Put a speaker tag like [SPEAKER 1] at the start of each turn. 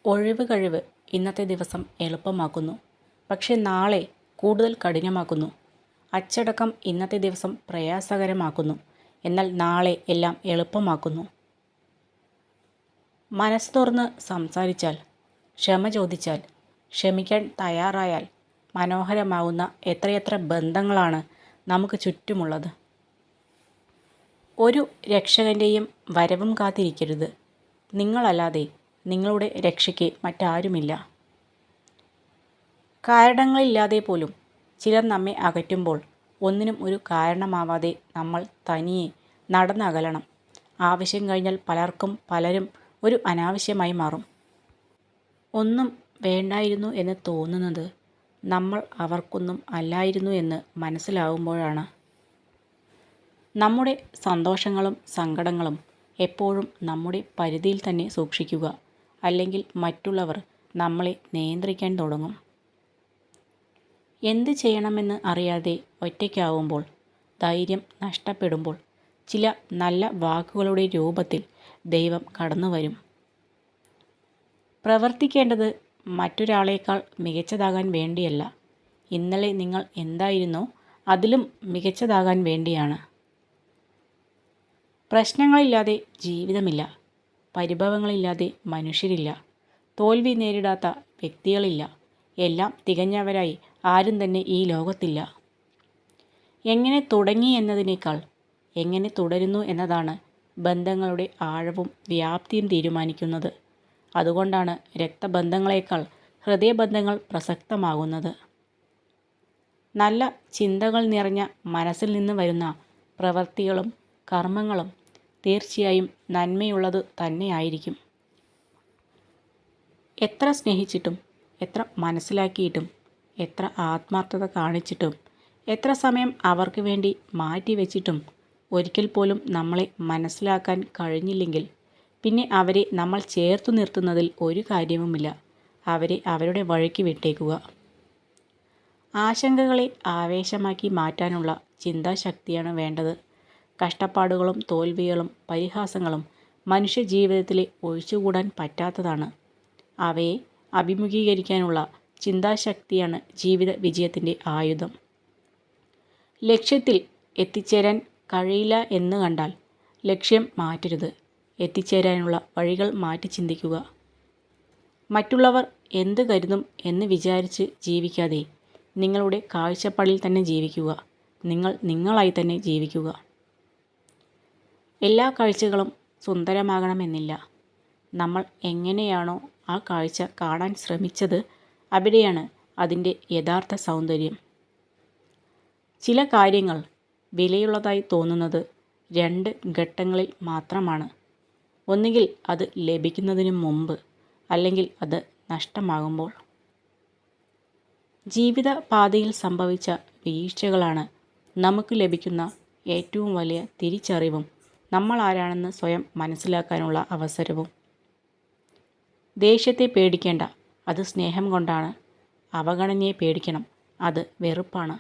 [SPEAKER 1] ഒഴിവ് കഴിവ് ഇന്നത്തെ ദിവസം എളുപ്പമാക്കുന്നു, പക്ഷേ നാളെ കൂടുതൽ കഠിനമാക്കുന്നു. അച്ചടക്കം ഇന്നത്തെ ദിവസം പ്രയാസകരമാക്കുന്നു, എന്നാൽ നാളെ എല്ലാം എളുപ്പമാക്കുന്നു. മനസ്സ് തുറന്ന് സംസാരിച്ചാൽ, ക്ഷമ ചോദിച്ചാൽ, ക്ഷമിക്കാൻ തയ്യാറായാൽ മനോഹരമാവുന്ന എത്രയെത്ര ബന്ധങ്ങളാണ് നമുക്ക് ചുറ്റുമുള്ളത്. ഒരു രക്ഷകൻ്റെയും വരവും കാത്തിരിക്കരുത്. നിങ്ങളല്ലാതെ നിങ്ങളുടെ രക്ഷയ്ക്ക് മറ്റാരുമില്ല. കാരണങ്ങളില്ലാതെ പോലും ചിലർ നമ്മെ അകറ്റുമ്പോൾ ഒന്നിനും ഒരു കാരണമാവാതെ നമ്മൾ തനിയെ നടന്നകലണം. ആവശ്യം കഴിഞ്ഞാൽ പലരും ഒരു അനാവശ്യമായി മാറും. ഒന്നും വേണ്ടായിരുന്നു എന്ന് തോന്നുന്നത് നമ്മൾ അവർക്കൊന്നും അല്ലായിരുന്നു എന്ന് മനസ്സിലാവുമ്പോഴാണ്. നമ്മുടെ സന്തോഷങ്ങളും സങ്കടങ്ങളും എപ്പോഴും നമ്മുടെ പരിധിയിൽ തന്നെ സൂക്ഷിക്കുക, അല്ലെങ്കിൽ മറ്റുള്ളവർ നമ്മളെ നിയന്ത്രിക്കാൻ തുടങ്ങും. എന്ത് ചെയ്യണമെന്ന് അറിയാതെ ഒറ്റയ്ക്കാവുമ്പോൾ, ധൈര്യം നഷ്ടപ്പെടുമ്പോൾ, ചില നല്ല വാക്കുകളുടെ രൂപത്തിൽ ദൈവം കടന്നു വരും. പ്രവർത്തിക്കേണ്ടത് മറ്റൊരാളേക്കാൾ മികച്ചതാകാൻ വേണ്ടിയല്ല, ഇന്നലെ നിങ്ങൾ എന്തായിരുന്നോ അതിലും മികച്ചതാകാൻ വേണ്ടിയാണ്. പ്രശ്നങ്ങളില്ലാതെ ജീവിതമില്ല, പരിഭവങ്ങളില്ലാതെ മനുഷ്യരില്ല, തോൽവി നേരിടാത്ത വ്യക്തികളില്ല, എല്ലാം തികഞ്ഞവരായി ആരും തന്നെ ഈ ലോകത്തില്ല. എങ്ങനെ തുടങ്ങി എന്നതിനേക്കാൾ എങ്ങനെ തുടരുന്നു എന്നതാണ് ബന്ധങ്ങളുടെ ആഴവും വ്യാപ്തിയും തീരുമാനിക്കുന്നത്. അതുകൊണ്ടാണ് രക്തബന്ധങ്ങളേക്കാൾ ഹൃദയബന്ധങ്ങൾ പ്രസക്തമാകുന്നത്. നല്ല ചിന്തകൾ നിറഞ്ഞ മനസ്സിൽ നിന്ന് വരുന്ന പ്രവൃത്തികളും കർമ്മങ്ങളും തീർച്ചയായും നന്മയുള്ളത് തന്നെയായിരിക്കും. എത്ര സ്നേഹിച്ചിട്ടും, എത്ര മനസ്സിലാക്കിയിട്ടും, എത്ര ആത്മാർത്ഥത കാണിച്ചിട്ടും, എത്ര സമയം അവർക്ക് വേണ്ടി മാറ്റിവെച്ചിട്ടും ഒരിക്കൽ പോലും നമ്മളെ മനസ്സിലാക്കാൻ കഴിഞ്ഞില്ലെങ്കിൽ പിന്നെ അവരെ നമ്മൾ ചേർത്തു നിർത്തുന്നതിൽ ഒരു കാര്യവുമില്ല. അവരെ അവരുടെ വഴിക്ക് വിട്ടേക്കുക. ആശങ്കകളെ ആവേശമാക്കി മാറ്റാനുള്ള ചിന്താശക്തിയാണ് വേണ്ടത്. കഷ്ടപ്പാടുകളും തോൽവികളും പരിഹാസങ്ങളും മനുഷ്യ ജീവിതത്തിലെ ഒഴിച്ചുകൂടാൻ പറ്റാത്തതാണ്. അവയെ അഭിമുഖീകരിക്കാനുള്ള ചിന്താശക്തിയാണ് ജീവിത വിജയത്തിൻ്റെ ആയുധം. ലക്ഷ്യത്തിൽ എത്തിച്ചേരാൻ കഴിയില്ല എന്ന് കണ്ടാൽ ലക്ഷ്യം മാറ്റരുത്, എത്തിച്ചേരാനുള്ള വഴികൾ മാറ്റി ചിന്തിക്കുക. മറ്റുള്ളവർ എന്ത് കരുതും എന്ന് വിചാരിച്ച് ജീവിക്കാതെ നിങ്ങളുടെ കാഴ്ചപ്പാടിൽ തന്നെ ജീവിക്കുക. നിങ്ങൾ നിങ്ങളായി തന്നെ ജീവിക്കുക. എല്ലാ കാഴ്ചകളും സുന്ദരമാകണമെന്നില്ല. നമ്മൾ എങ്ങനെയാണോ ആ കാഴ്ച കാണാൻ ശ്രമിച്ചത്, അവിടെയാണ് അതിൻ്റെ യഥാർത്ഥ സൗന്ദര്യം. ചില കാര്യങ്ങൾ വിലയുള്ളതായി തോന്നുന്നത് രണ്ട് ഘട്ടങ്ങളിൽ മാത്രമാണ്. ഒന്നുകിൽ അത് ലഭിക്കുന്നതിന് മുമ്പ്, അല്ലെങ്കിൽ അത് നഷ്ടമാകുമ്പോൾ. ജീവിത പാതയിൽ സംഭവിച്ച വീഴ്ചകളാണ് നമുക്ക് ലഭിക്കുന്ന ഏറ്റവും വലിയ തിരിച്ചറിവും നമ്മൾ ആരാണെന്ന് സ്വയം മനസ്സിലാക്കാനുള്ള അവസരവും. ദേഷ്യത്തെ പേടിക്കേണ്ട, അത് സ്നേഹം കൊണ്ടാണ്. അവഗണനയെ പേടിക്കണം, അത് വെറുപ്പാണ്.